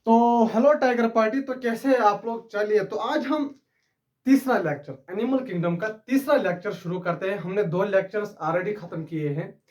तो hello tiger party. तो कैसे हैं आप लोग? चलिए, तो आज हम तीसरा लेक्चर एनिमल किंगडम का तीसरा लेक्चर शुरू करते हैं। हमने 2 लेक्चर्स ऑलरेडी खत्म किए हैं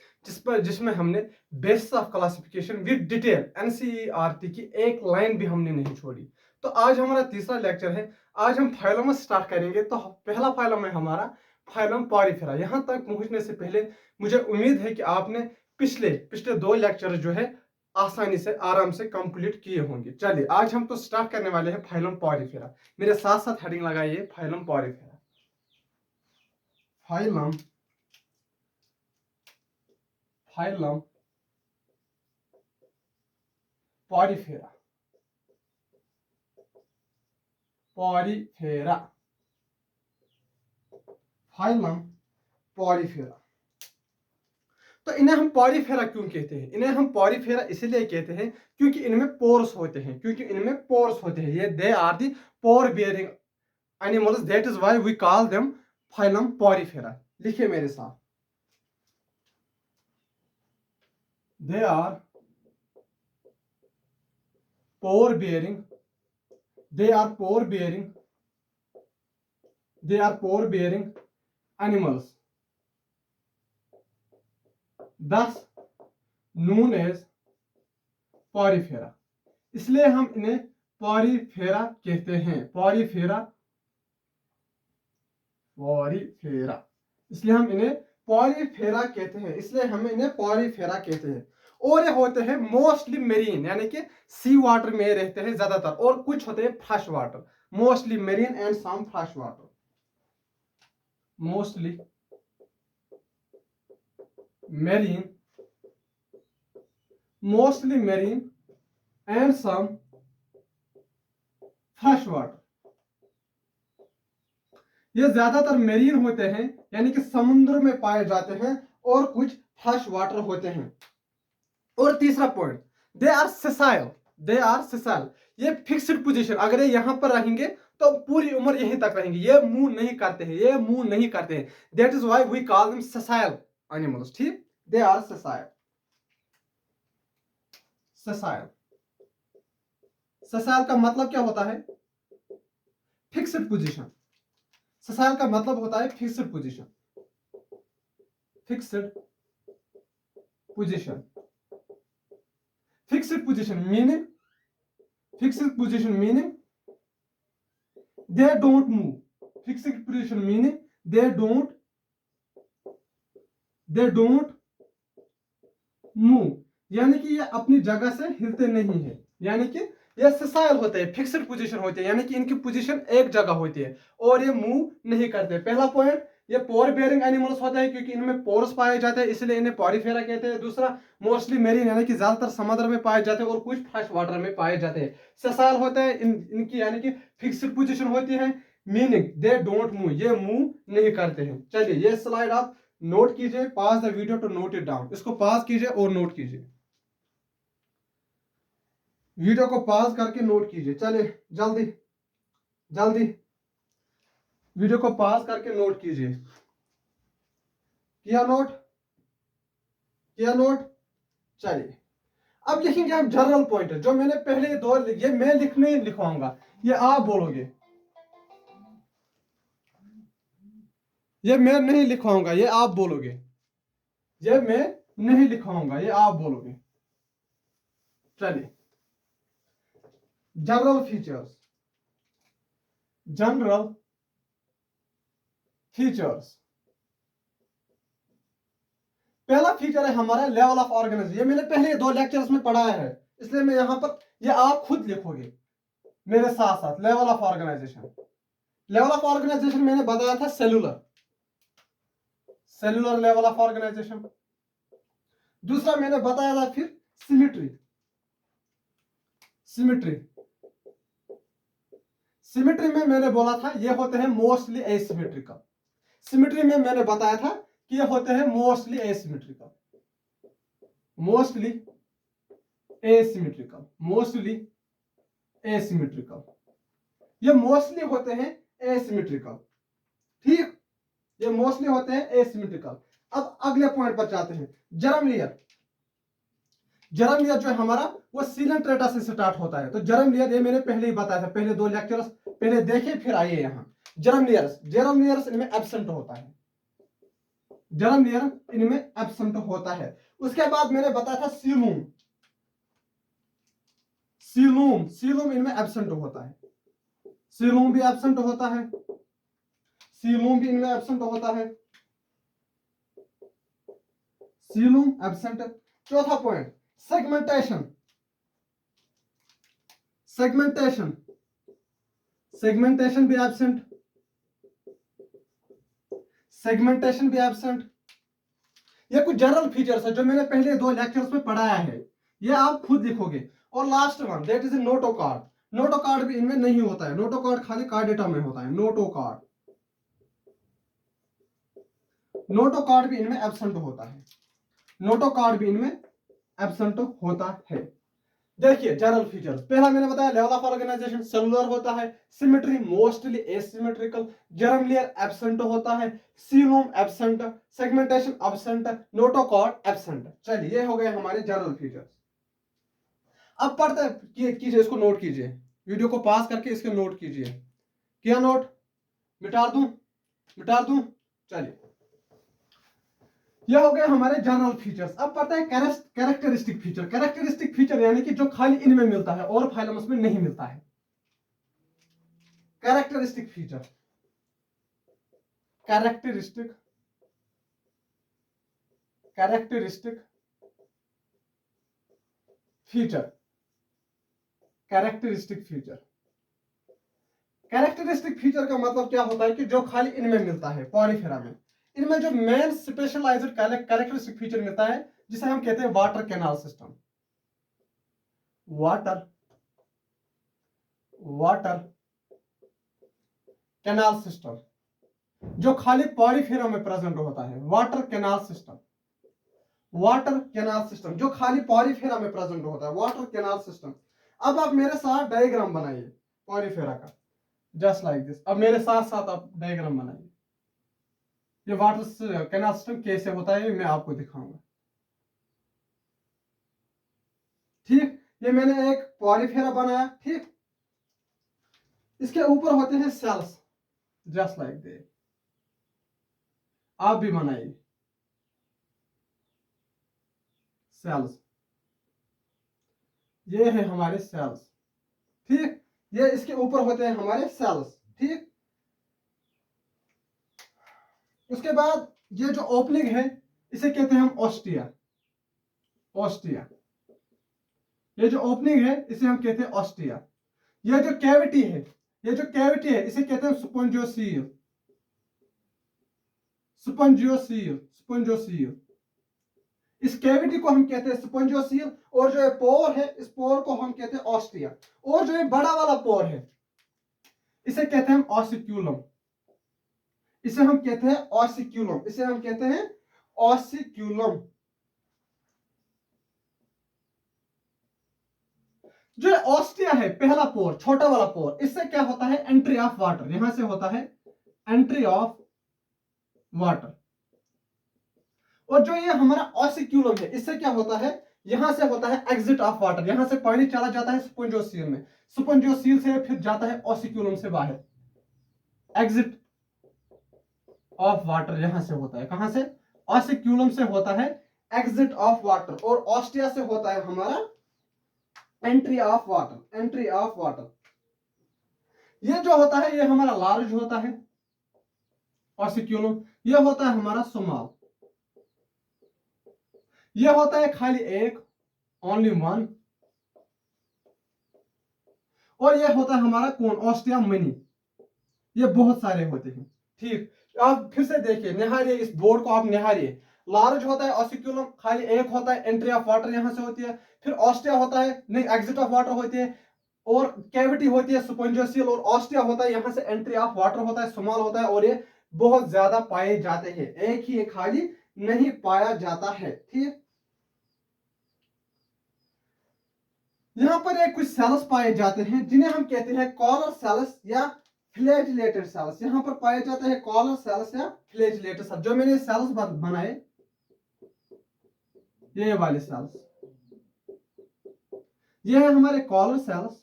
जिसमें हमने basis of classification with detail NCERT की एक लाइन भी हमने नहीं छोड़ी। तो आज हमारा तीसरा लेक्चर है। आज हम फाइलम स्टार्ट करेंगे। तो पहला फाइलम है हमारा फाइलम पॉरीफेरा। यहां तक पहुंचने से पहले मुझे उम्मीद है कि आपने पिछले पिछले 2 लेक्चर जो है आसानी से आराम से कंप्लीट किए होंगे। चलिए, आज हम तो स्टार्ट करने वाले हैं फाइलम पॉरीफेरा। मेरे साथ साथ हेडिंग लगाइए, phylum Porifera. Phylum phylum Porifera Porifera phylum Porifera. तो इन्हें हम पॉरीफेरा क्यों कहते हैं? इन्हें हम पॉरीफेरा इसलिए कहते हैं क्योंकि इनमें पोर्स होते हैं। ये they are the pore bearing animals, that is why we call them phylum Porifera. लिखिए मेरे साथ, दे आर pore bearing they are pore bearing animals, thus known as porifera। इसलिए हम इन्हें पॉरीफेरा कहते हैं। पॉरीफेरा इसलिए हम इन्हें पॉरीफेरा कहते हैं। और ये होते हैं मोस्टली मेरीन, यानी कि सी वाटर में रहते हैं ज्यादातर, और कुछ होते हैं fresh water. Mostly marine and some fresh water. Mostly marine and some fresh water। ये ज्यादातर मेरीन होते हैं, यानी कि समुद्र में पाए जाते हैं, और कुछ फ्रेश वाटर होते हैं। और तीसरा पॉइंट, दे आर सेसाइल। ये फिक्स्ड पोजीशन, अगर ये यहां पर रहेंगे तो पूरी उम्र यहीं तक रहेंगे। ये मूव नहीं करते हैं। That is why we call them sessile animals. ठीक, दे आर सेसाइल। सेसाइल का मतलब क्या होता है? Fixed position. सेसाइल का मतलब होता है fixed position. Fixed position meaning they don't move. Fixed position meaning they don't move, यानी कि ये अपनी जगह से हिलते नहीं है। यानी कि ये सेसाइल होते हैं, फिक्स्ड पोजीशन होते हैं, यानी कि इनकी पोजीशन एक जगह होती है और ये मूव नहीं करते। पहला पॉइंट, ये पोर बेयरिंग एनिमल्स होते हैं क्योंकि इनमें पोर्स पाए जाते हैं, इसलिए इन्हें पॉरीफेरा कहते हैं। दूसरा, मोस्टली मेरीन, यानी कि ज्यादातर समुद्र में पाए जाते हैं और कुछ फ्रेश वाटर में पाए जाते हैं। सेसाइल होते हैं, इनकी यानी कि फिक्स्ड पोजीशन होती है। मीनिंग दे डोंट मूव, ये मूव नहीं करते हैं। चलिए, ये स्लाइड आप नोट कीजिए। Pause the video to note it down. इसको पॉज कीजिए और नोट कीजिए। वीडियो को पॉज करके नोट कीजिए। चलिए, जल्दी वीडियो को पॉज करके नोट कीजिए। किया नोट? चलिए, अब लिखेंगे हम जनरल पॉइंट। जो मैंने पहले दो, ये मैं नहीं लिखवाऊंगा, ये आप बोलोगे। ये मैं नहीं लिखवाऊंगा, ये आप बोलोगे। ये मैं नहीं लिखवाऊंगा, ये आप बोलोगे। चलिए, जनरल फीचर्स। पहला फीचर है हमारा लेवल ऑफ ऑर्गेनाइजेशन। ये मैंने पहले 2 लेक्चर्स में पढ़ाया है, इसलिए मैं यहां पर, ये आप खुद लिखोगे मेरे साथ साथ। लेवल ऑफ ऑर्गेनाइजेशन मैंने बताया था सेलुलर लेवल ऑफ ऑर्गेनाइजेशन। दूसरा मैंने बताया था फिर सिमिट्री में मैंने बोला था ये होते हैं मोस्टली एसिमेट्रिकल। सिमिट्री में मैंने बताया था कि ये होते हैं मोस्टली एसिमेट्रिकल। ये मोस्टली होते हैं एसिमेट्रिकल। ठीक, ये मोस्टली होते हैं एसिमेट्रिकल। अब अगले पॉइंट पर जाते हैं, जर्म लेयर। जर्म लेयर जो है हमारा वो सीलन ट्रेटा से स्टार्ट होता है। तो जर्म लेयर ये मैंने पहले ही बताया था, पहले 2 लेक्चर्स पहले देखे फिर आइए यहाँ। जर्म लेयर्स इनमें एब्सेंट होता है, जर्म लेयर इनमें एब्सेंट होता है। उसके बाद मैंने बताया था सीलूम, सीलूम इनमें एब्सेंट होता है, सीलूम भी एब्सेंट होता है, सीलूम भी इनमें एब्सेंट होता है, सीलूम एब्सेंट। चौथा पॉइंट सेगमेंटेशन, सेगमेंटेशन, सेगमेंटेशन भी एब्सेंट, सेगमेंटेशन भी एब्सेंट। ये कुछ जनरल फीचर्स है जो मैंने पहले 2 लेक्चर्स में पढ़ाया है, ये आप खुद लिखोगे। और last one that is notochord, notochord भी इनमें नहीं होता है, नोटोकार्ड खाली कार्ड डेटा में होता है, नोटोकार्ड, नोटोकार्ड भी इनमें एब्सेंट होता है, नोटोकार्ड भी इनमें एब्सेंट होता है। देखिए जनरल फीचर्स, पहला मैंने बताया लेवल ऑफ ऑर्गेनाइजेशन सेलुलर होता है, symmetry mostly asymmetrical, germ layer absent होता है, coelom absent, segmentation absent, notochord absent. चलिए ये हो गए हमारे जनरल फीचर्स। अब पढ़ते कीजिए, इसको नोट कीजिए, वीडियो को पास करके इसके नोट कीजिए। किया नोट? मिटा दूं, मिटा दूं? चलिए ये हो गए हमारे जनरल फीचर्स। अब पढ़ते हैं कैरेक्टरिस्टिक फीचर। कैरेक्टरिस्टिक फीचर यानी कि जो खाली इनमें मिलता है और फाइलम्स में नहीं मिलता है। Characteristic feature, characteristic, characteristic feature, characteristic feature. Characteristic feature का मतलब क्या होता है कि जो खाली इनमें मिलता है, पॉलीफेरा में, इनमें जो मेन स्पेशलाइज्ड कैरेक्टरिस्टिक फीचर मिलता है जिसे हम कहते हैं water canal system, water, water canal system, जो खाली पॉलीफेरा में प्रेजेंट होता है, water canal system, water canal system जो खाली पॉलीफेरा में प्रेजेंट होता है, वाटर कैनाल सिस्टम। अब आप मेरे साथ डायग्राम बनाइए पॉलीफेरा का, जस्ट लाइक दिस। अब मेरे साथ साथ आप डायग्राम बनाइए, ये वाटर कैनाल सिस्टम कैसे होता है मैं आपको दिखाऊंगा। ठीक, ये मैंने एक पॉलीफेरा बनाया, ठीक, इसके ऊपर होते हैं सेल्स, जस्ट लाइक दिस। आप भी बनाइए सेल्स, ये है हमारे सेल्स, ठीक, ये इसके ऊपर होते हैं हमारे सेल्स, ठीक। उसके बाद ये जो ओपनिंग है इसे कहते हैं हम ऑस्टिया, ऑस्टिया, ये जो ओपनिंग है इसे हम कहते हैं ऑस्टिया। ये जो कैविटी है, ये जो कैविटी है इसे कहते हैं स्पोंजियोसील, स्पोंजियोसील, स्पोंजियोसील। इस कैविटी को हम कहते हैं स्पोंजियोसील, और जो ये पोर है इस पोर को हम कहते हैं ऑस्टिया, और जो ये बड़ा वाला पोर है इसे कहते हैं हम ऑसिक्यूलम, इसे हम कहते हैं ऑसिक्यूलम, इसे हम कहते हैं ऑसिक्यूलम। जो ऑस्टिया है पहला पोर, छोटा वाला पोर, इससे क्या होता है एंट्री ऑफ वाटर, यहां से होता है एंट्री ऑफ वाटर। और जो ये हमारा ऑसिक्यूलम है इससे क्या होता है, यहां से होता है एग्जिट ऑफ वाटर, यहां से पानी चला जाता है स्पोंजियोसील में, स्पोंजियोसील से फिर जाता है ऑसिक्यूलम से बाहर, एग्जिट ऑफ वाटर यहां से होता है, कहां से, ऑसिक्यूलम से होता है एग्जिट ऑफ वाटर, और ऑस्टिया से होता है हमारा entry of water, entry of water. ये जो होता है ये हमारा लार्ज होता है ऑसिक्यूलम, ये होता है हमारा स्मॉल, ये होता है खाली एक, ओनली वन, और ये होता है हमारा कौन, ऑस्टिया मिनी, ये बहुत सारे होते हैं, ठीक। आप फिर से देखिए, निहारिए इस बोर्ड को, आप निहारिए। लार्ज होता है ऑसिक्यूलम, खाली एक होता है, एंट्री ऑफ वाटर यहां से होती है, फिर ऑस्टिया होता है, नहीं एग्जिट ऑफ वाटर होती है, और कैविटी होती है स्पोंजियोसील, और ऑस्टिया होता है यहां से एंट्री ऑफ वाटर होता है, स्मॉल होता है, और ये बहुत ज्यादा पाए जाते हैं, एक ही खाली नहीं पाया जाता है, ठीक। यहां पर एक कुछ सेल्स पाए जाते हैं जिन्हें हम कहते हैं कॉलर सेल्स या फ्लैजिलेटेड सेल्स, यहां पर पाए जाते हैं कॉलर सेल्स या फ्लैजिलेटेड सेल्स। जो मैंने सेल्स बनाए ये वाले सेल्स, ये है हमारे कॉलर सेल्स,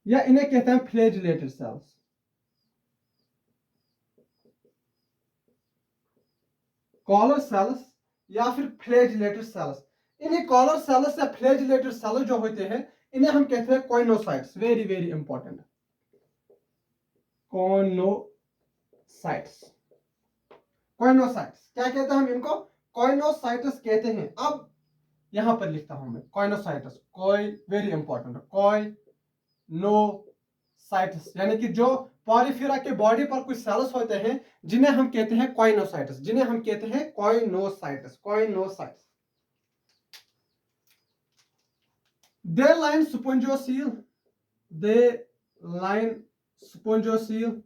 या इन्हें कहते हैं फ्लैजिलेटेड सेल्स। कॉलर सेल्स या फिर फ्लैजिलेटेड सेल्स। इन्हें कॉलर सेल्स या फ्लैजिलेटेड सेल्स जो होते हैं इन्हें हम कहते हैं choanocytes. Very very important, choanocytes. Choanocytes क्या कहते हैं हम इनको? कॉइनोसाइट्स कहते हैं। अब यहां पर लिखता हूं मैं कॉइनोसाइट्स, वेरी इंपॉर्टेंट, कॉइनोसाइट्स, यानी कि जो पॉलीफेरा के बॉडी पर कुछ सेल्स होते हैं जिन्हें हम कहते हैं कॉइनोसाइट्स, जिन्हें हम कहते हैं कॉइनोसाइट्स। कॉइनोसाइट्स दे लाइन स्पोंजियोसील, दे लाइन स्पोंजियोसील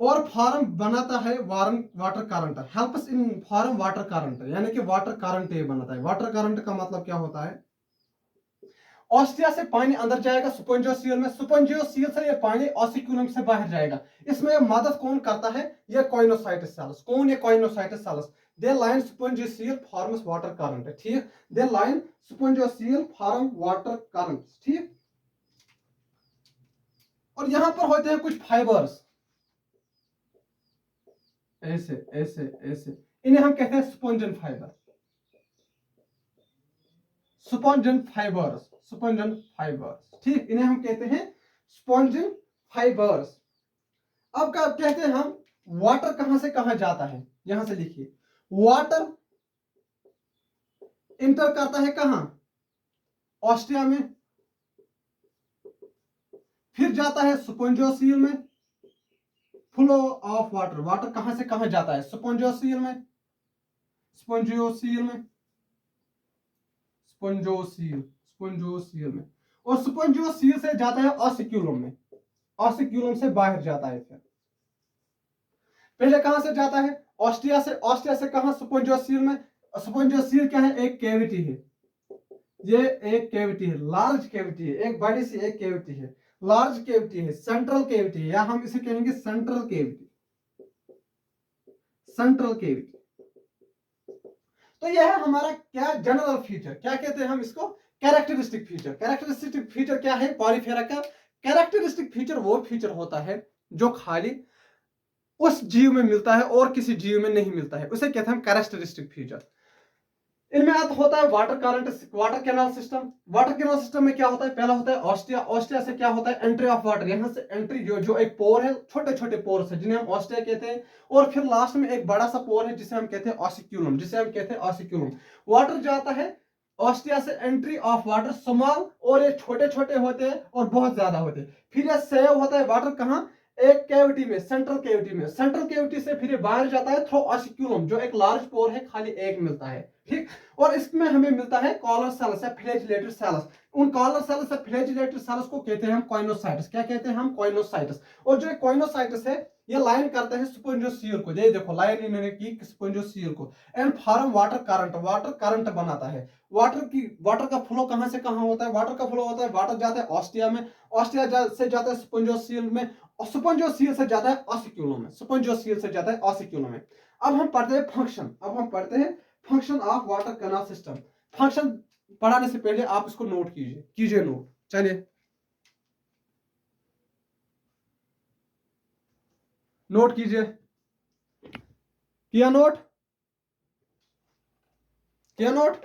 और फॉर्म बनाता है water current, helps in form water current, यानी कि वाटर करंट ये बनाता है। वाटर करंट का मतलब क्या होता है? ऑस्टिया से पानी अंदर जाएगा स्पोंजियोसील में, स्पोंजियोसील से ये पानी ऑसिक्यूलम से बाहर जाएगा। इसमें मदद कौन करता है? ये कॉइनोसाइट्स सेल्स। कौन? ये कॉइनोसाइट्स सेल्स। दे लाइन स्पोंजियोसील फॉर्म्स वाटर करंट, ठीक। दे लाइन स्पोंजियोसील फॉर्म वाटर करंट, ठीक। और यहां पर होते हैं कुछ फाइबर्स, ऐसे ऐसे ऐसे, इन्हें हम कहते हैं स्पोंजन फाइबर। स्पोंजन फाइबर्स, स्पोंजन फाइबर्स, ठीक, इन्हें हम कहते हैं स्पोंजन फाइबर्स। अब क्या कहते हैं हम? वाटर कहां से कहां जाता है? यहां से लिखिए, वाटर इंटर करता है कहां? ऑस्टिया में, फिर जाता है स्पोंजियोसील में। फ्लो ऑफ वाटर, वाटर कहां से कहां जाता है? स्पोंजियोसील में, स्पोंजियोसील में, स्पोंजियोसील, स्पोंजियोसील में, और स्पोंजियोसील से जाता है ऑसिक्यूलम में, ऑसिक्यूलम से बाहर जाता है। फिर पहले कहां से जाता है? ऑस्टिया से। ऑस्टिया से कहां? स्पोंजियोसील में। स्पोंजियोसील क्या है? एक कैविटी है, ये एक कैविटी है, लार्ज कैविटी है, एक बड़ी सी एक कैविटी है, लार्ज कैविटी है, सेंट्रल कैविटी है, या हम इसे कहेंगे सेंट्रल कैविटी, सेंट्रल कैविटी। तो यह है हमारा क्या जनरल फीचर, क्या कहते हैं हम इसको? Characteristic feature. कैरेक्टरिस्टिक फीचर क्या है पॉलीफेरा का? कैरेक्टरिस्टिक फीचर वो फीचर होता है जो खाली उस जीव में मिलता है और किसी जीव में नहीं मिलता है, उसे कहते हैं कैरेक्टरिस्टिक फीचर। इनमें आता होता है water current, water canal system. Water canal system में क्या होता है? पहला होता है ऑस्टिया। ऑस्टिया से क्या होता है? एंट्री ऑफ वाटर, यहां से एंट्री, जो एक पोर है, छोटे छोटे पोर्स है जिन्हें हम ऑस्टिया कहते हैं। और फिर लास्ट में एक बड़ा सा पोर है जिसे हम कहते हैं ऑसिक्यूलम, जिसे हम कहते हैं ऑसिक्यूलम। वाटर जाता है ऑस्टिया से, एंट्री ऑफ वाटर स्मॉल, और ये छोटे छोटे होते हैं और बहुत ज्यादा होते हैं। फिर ये सेव होता है वाटर कहां? एक कैविटी में, सेंट्रल कैविटी में। सेंट्रल कैविटी से फिर बाहर जाता है थ्रू ऑसिक्यूलम, जो एक लार्ज पोर है, खाली एक मिलता है, ठीक। और इसमें हमें मिलता है कॉलर सेल्स या फ्लैजिलेटेड सेल्स। उन कॉलर सेल्स या फ्लैजिलेटेड सेल्स को कहते हैं हम कॉइनोसाइट्स। क्या कहते हैं हम? कॉइनोसाइट्स। और जो कॉइनोसाइट्स है ये लाइन करते हैं स्पोंजियोसील को, ये देखो लाइन इन्होंने की स्पोंजियोसील को, and form water current, water current बनाता है। वाटर का फ्लो कहां से कहां होता है? वाटर का फ्लो होता है, वाटर जाता है ऑस्टिया में, ऑस्टिया से जाता है स्पोंजियोसील में, और स्पोंजियोसील से जाता है ऑसिक्यूलम में, स्पोंजियोसील से जाता है ऑसिक्यूलम में। अब हम पढ़ते हैं फंक्शन, अब हम पढ़ते हैं function of water canal system. Function पढ़ाने से पहले आप इसको नोट कीजिए नोट। चलिए नोट कीजिए। किया नोट? किया नोट?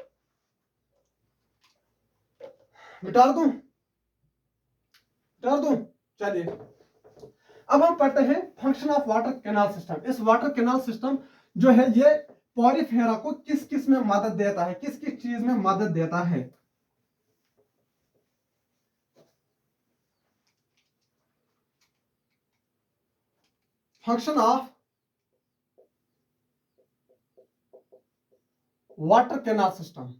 मिटा दूं? मिटा दूं? चलिए अब हम पढ़ते हैं function of water canal system. इस वाटर कैनाल सिस्टम जो है ये पॉलीफेरा को किस किस में मदद देता है, किस किस चीज में मदद देता है? Function of water canal system.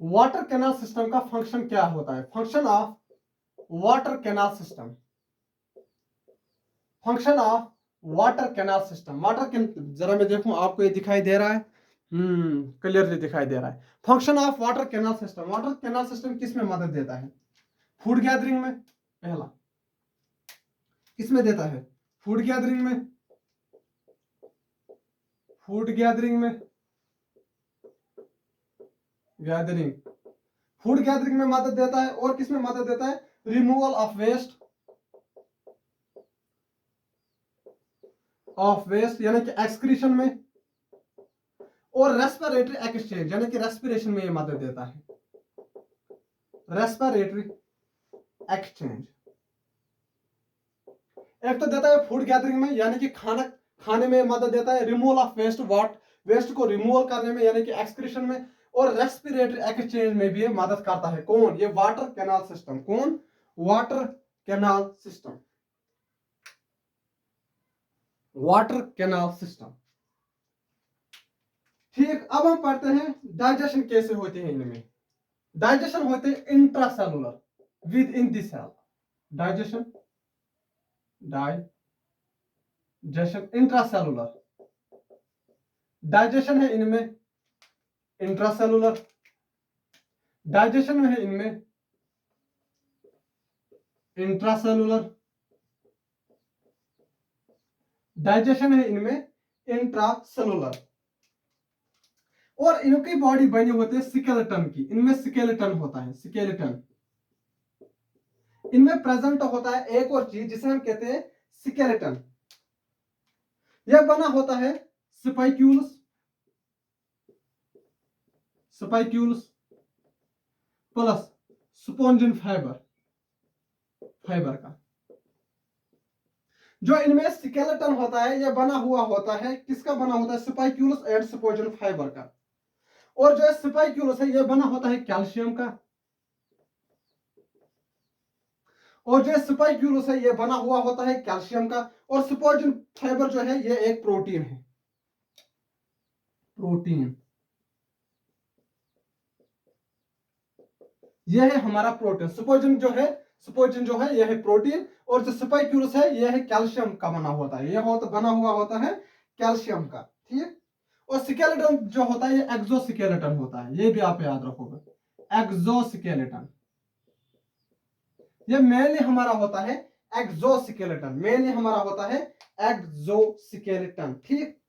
Water canal system का फंक्शन क्या होता है? Function of water canal system, function of water canal system. जरा मैं देखूं आपको ये दिखाई दे रहा है? क्लियरली दिखाई दे रहा है। Function of water canal system, water canal system किस में मदद देता है? फूड गैदरिंग में, पहला किस में देता है? फूड गैदरिंग में, फूड गैदरिंग में, गैदरिंग फूड गैदरिंग में मदद देता है। और किस में मदद देता है? रिमूवल ऑफ वेस्ट यानी कि एक्सक्रीशन में, और रेस्पिरेटरी एक्सचेंज यानी कि रेस्पिरेशन में ये मदद देता है। रेस्पिरेटरी एक्सचेंज एक तो देता है फूड गैदरिंग में यानी कि खाना खाने में मदद देता है, रिमूवल ऑफ वेस्ट वेस्ट को रिमूवल करने में यानी कि एक्सक्रीशन में, और रेस्पिरेटरी एक्सचेंज में भी मदद करता है। कौन? ये वाटर कैनाल सिस्टम। कौन? Water canal system, water canal system. ठीक, अब हम पढ़ते हैं डाइजेशन कैसे होते हैं इनमें। डाइजेशन होते हैं intracellular, within the cell. Digestion intracellular, digestion है इनमें इंट्रासेलुलर, डाइजेशन है इनमें इंट्रासेलुलर, डाइजेशन है इनमें इंट्रासेलुलर। और इनकी बॉडी बनी होती है स्केलेटन की। इनमें स्केलेटन होता है, स्केलेटन। इनमें प्रेजेंट होता है एक और चीज जिसे हम कहते हैं स्केलेटन। यह बना होता है spicules, spicules plus spongin fibre का। जो इनमें स्केलेटन होता है यह बना हुआ होता है, किसका बना होता है? स्पाइक्यूल्स एंड स्पॉन्जिन फाइबर का। और जो स्पाइक्यूल्स है यह बना होता है कैल्शियम का, और जो स्पाइक्यूल्स है यह बना हुआ होता है कैल्शियम का। और स्पॉन्जिन फाइबर जो है यह एक प्रोटीन है, प्रोटीन। यह है हमारा प्रोटीन। स्पोजिन जो है यह है प्रोटीन, और जो स्पाइक्यूल्स है यह है कैल्शियम का बना होता है। यह बना हुआ होता है कैल्शियम का। ठीक। और स्केलेटन जो होता है यह एक्सोस्केलेटन होता है, यह भी आप याद रखोगे, एक्सोस्केलेटन। यह मेनली हमारा होता है एक्सोस्केलेटन, मेनली हमारा होता है एक्सोस्केलेटन। ठीक।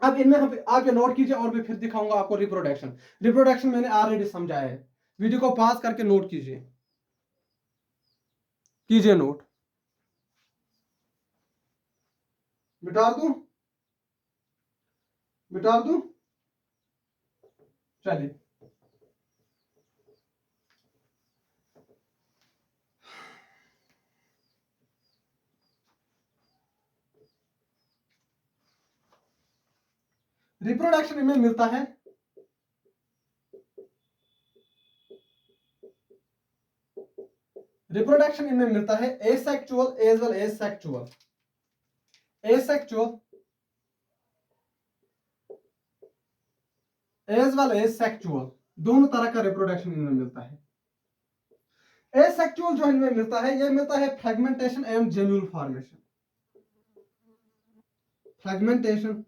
अब इनमें हम आप ये नोट कीजिए, और भी फिर दिखाऊंगा आपको रिप्रोडक्शन। रिप्रोडक्शन मैंने ऑलरेडी समझाया है, वीडियो को पॉज करके नोट कीजिए नोट। मिटा दूं चलिए। रिप्रोडक्शन इनमें मिलता है asexual as well as sexual. Asexual as well as sexual, दोनों तरह का रिप्रोडक्शन इनमें मिलता है। एसेक्सुअल जो इनमें मिलता है यह मिलता है fragmentation and gemmule formation. Fragmentation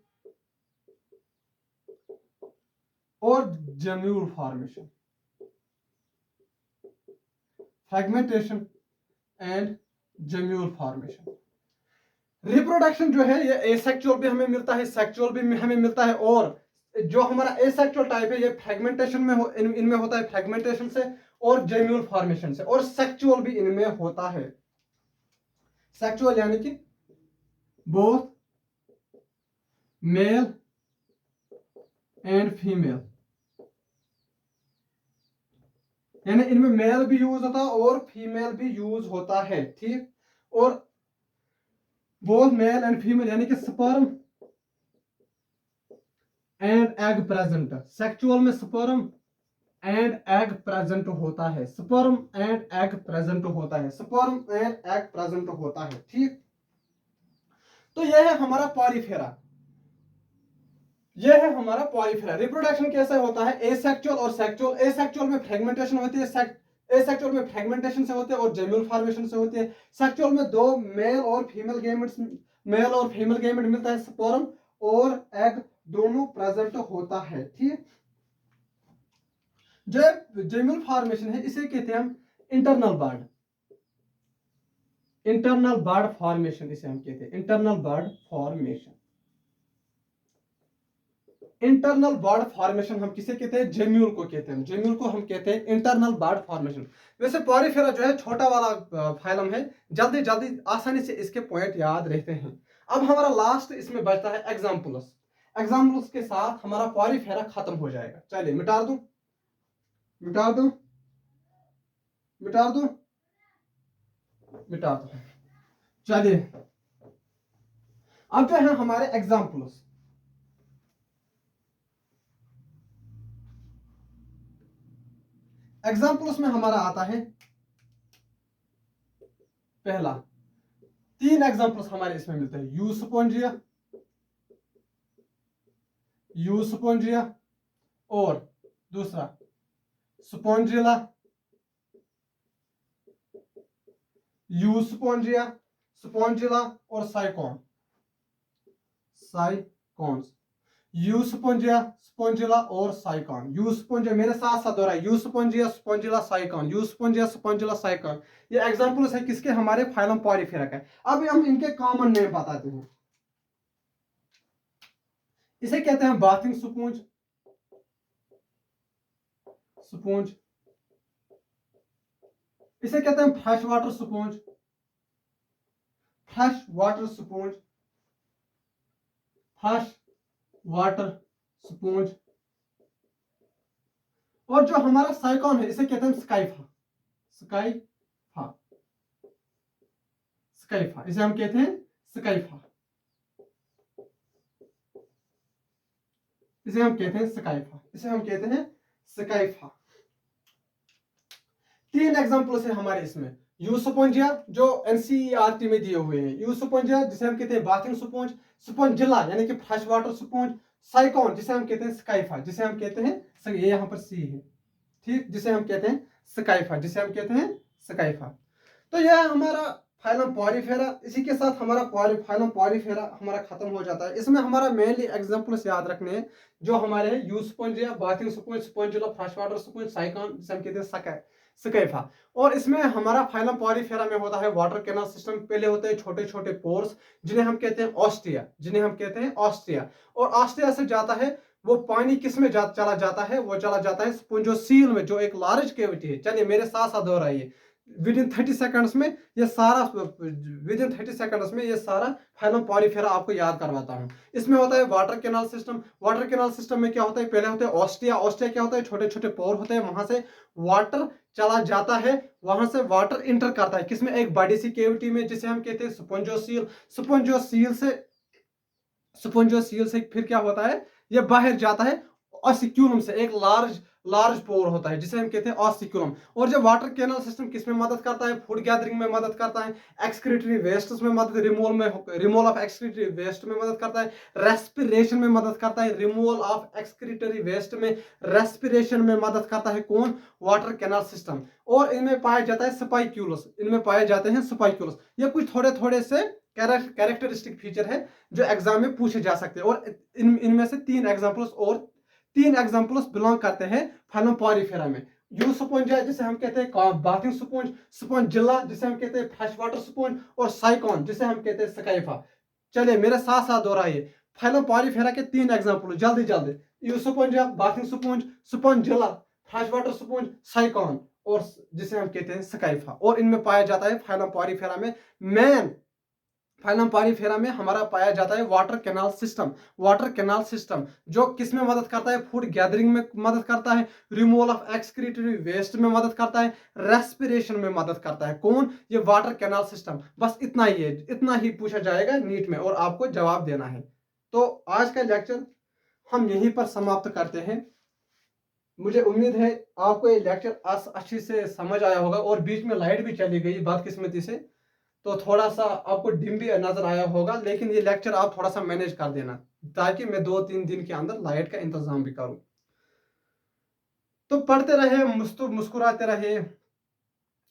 और gemmule formation, fragmentation and gemmule formation. Reproduction जो है ये एसेक्सुअल भी हमें मिलता है, सेक्सुअल भी हमें मिलता है। और जो हमारा एसेक्सुअल टाइप है ये फ्रेगमेंटेशन में इनमें होता है, फ्रेगमेंटेशन से और जेम्यूल फॉर्मेशन से। और सेक्सुअल भी इनमें होता है। सेक्सुअल यानी कि बोथ मेल एंड फीमेल, यानी इनमें मेल भी यूज होता है और फीमेल भी यूज होता है। ठीक। और बोथ मेल एंड फीमेल यानी कि sperm and egg present. Sexual में स्पर्म एंड एग प्रेजेंट होता है, स्पर्म एंड एग प्रेजेंट होता है, स्पर्म एंड एग प्रेजेंट होता है। ठीक। तो यह है हमारा पॉलीफेरा, यह है हमारा पॉलीफेरा। रिप्रोडक्शन कैसे होता है? एसेक्सुअल और सेक्सुअल। एसेक्सुअल में फ्रेगमेंटेशन होती है, एसेक्सुअल में फ्रेगमेंटेशन से होते हैं और जेम्यूल फॉर्मेशन से होती है। सेक्सुअल में दो मेल और फीमेल गैमेट मिलता है, स्पर्म और एग दोनों प्रेजेंट होता है। ठीक। जो जेम्यूल फॉर्मेशन है इसे कहते हैं हम internal bud, internal bud formation इसे हम कहते हैं, internal bud formation. Internal bud formation हम किसे कहते हैं? जेम्यूल को कहते हैं। जेम्यूल को हम कहते हैं इंटरनल बॉड फॉर्मेशन। वैसे पॉरीफेरा जो है छोटा वाला फाइलम है, जल्दी जल्दी आसानी से इसके पॉइंट याद रहते हैं। अब हमारा लास्ट इसमें बचता है एग्जाम्पल्स। एग्जाम्पल्स के साथ हमारा पॉरीफेरा खत्म हो जाएगा। चलिए मिटा दूं, मिटा दूं, मिटा दूं, मिटा दूं। चलिए अब जो है हमारे एग्जाम्पल्स, एग्जाम्पल्स में हमारा आता है पहला, 3 एग्जाम्पल्स हमारे इसमें मिलते हैं। यूस्पोंजिया, यूस्पोंजिया और दूसरा स्पोंजिला, यूस्पोंजिया, स्पोंजिला और साइकॉन, साइकॉन्स। यूस्पोंजिया, स्पोंजिला और साइकॉन। यूस्पोंजिया, मेरे साथ साथ दोहराए, यूस्पोंजिया, स्पोंजिला, साइकॉन, यूस्पोंजिया, स्पोंजिला, साइकॉन। ये एग्जांपल्स है किसके? हमारे फाइलम पॉरीफेरा का। अब हम इनके कॉमन नेम बताते हैं। इसे कहते हैं बाथिंग स्पॉन्ज, स्पॉन्ज। इसे कहते हैं fresh water sponge, fresh water sponge, fresh water sponge. और जो हमारा साइकॉन है इसे कहते हैं स्काइफा, स्काइफा, स्काइफा। इसे हम कहते हैं स्काइफा, इसे हम कहते हैं स्काइफा, इसे हम कहते हैं स्काइफा। 3 एग्जांपल्स है हमारे इसमें। यूस्पोंजिया जो एनसीईआरटी में दिए हुए हैं, यूस्पोंजिया जिसे हम कहते हैं बाथिंग स्पॉन्ज, स्पोंजिला यानी कि फ्रेश वाटर स्पॉन्ज, साइकॉन जिसे हम कहते हैं स्काइफा, जिसे हम कहते हैं, ये यहां पर सी है, ठीक, जिसे हम कहते हैं स्काइफा, जिसे हम कहते हैं स्काइफा। तो यह हमारा फाइलम पॉरीफेरा। इसी के साथ हमारा फाइलम पॉरीफेरा हमारा खत्म हो जाता है। इसमें हमारा मेनली एग्जांपल्स याद रखने हैं जो हमारे हैं Euspongia, bathing sponge, Spongilla, fresh water sponge, Sycon जिसे हम कहते हैं स्काइफा। और इसमें हमारा फाइलम पॉरीफेरा में होता है वाटर कैनाल सिस्टम। पहले होते हैं छोटे छोटे पोर्स जिन्हें हम कहते हैं ऑस्टिया, जिन्हें हम कहते हैं ऑस्टिया। और ऑस्टिया से जाता है वो पानी किस में चला जाता है? वो चला जाता है स्पोंजोसील में, जो एक लार्ज कैविटी है। चलिए मेरे साथ साथ दोहराइए, विद इन 30 सेकंड्स में ये सारा, विद इन 30 सेकंड्स में ये सारा फाइलम पॉरीफेरा आपको याद करवाता हूं। इसमें होता है water canal system. Water canal system में क्या होता है? पहले होते हैं ऑस्टिया। ऑस्टिया क्या होता है? छोटे छोटे पोर होते हैं, वहां से वाटर चला जाता है, वहां से वाटर इंटर करता है किसमें? एक बड़ी सी कैविटी में जिसे हम कहते हैं स्पोंजोसील। स्पोंजोसील से फिर क्या होता है? ये बाहर जाता है ऑसिक्यूलम से, एक लार्ज लार्ज पोर होता है जिसे हम कहते हैं ऑसिक्यूलम। और जब वाटर कैनल सिस्टम किस में मदद करता है? फूड गैदरिंग में मदद करता है, एक्सक्रीटरी वेस्ट में मदद, रिमूवल ऑफ एक्सक्रीटरी वेस्ट में मदद करता है, रेस्पिरेशन में मदद करता है, रिमूवल ऑफ एक्सक्रीटरी वेस्ट में, रेस्पिरेशन में मदद करता है कौन? Water canal system. और इनमें पाया जाता है स्पाइक्यूलस, इनमें पाए जाते हैं स्पाइक्यूलस। ये कुछ थोड़े थोड़े से कैरेक्टरिस्टिक फीचर है जो एग्जाम में पूछे जा सकते हैं। और इनमें से 3 एग्जांपल्स बिलोंग करते हैं फाइलम पॉरीफेरा में। यूस्पोंजिया जिसे हम कहते हैं बाथिंग स्पॉन्ज, स्पोंजिला जिसे हम कहते हैं फ्रेश वाटर स्पॉन्ज, और साइकॉन जिसे हम कहते हैं स्काइफा। चलिए मेरे साथ साथ दोहराइए फाइलम पॉरीफेरा के 3 एग्जांपल जल्दी जल्दी। Euspongia, bathing sponge, Spongilla, fresh water sponge, Sycon और जिसे हम कहते हैं स्काइफा। और इनमें पाया जाता है फाइलम पॉरीफेरा में फाइलम पॉरीफेरा में हमारा पाया जाता है water canal system. Water canal system जो किस में मदद करता है? फूड गैदरिंग में मदद करता है, रिमूवल ऑफ एक्सक्रीटरी वेस्ट में मदद करता है, रेस्पिरेशन में मदद करता है। कौन? ये वाटर कैनाल सिस्टम। बस इतना ही है, इतना ही पूछा जाएगा नीट में और आपको जवाब देना है। तो आज का लेक्चर हम यहीं पर समाप्त करते हैं। मुझे उम्मीद है आपको ये लेक्चर अच्छी से समझ आया होगा। और बीच में लाइट भी चली गई बदकिस्मती से, तो थोड़ा सा आपको डिम भी नजर आया होगा। लेकिन ये लेक्चर आप थोड़ा सा मैनेज कर देना ताकि मैं 2-3 दिन के अंदर लाइट का इंतजाम भी करूं। तो पढ़ते रहे, मुस्कुराते रहे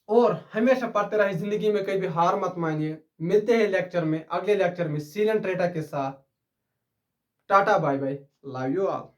और हमेशा पढ़ते रहे। जिंदगी में कभी हार मत मानिए। मिलते हैं लेक्चर में, अगले लेक्चर में सीलन ट्रेटा के साथ। Tata bye bye, love you all.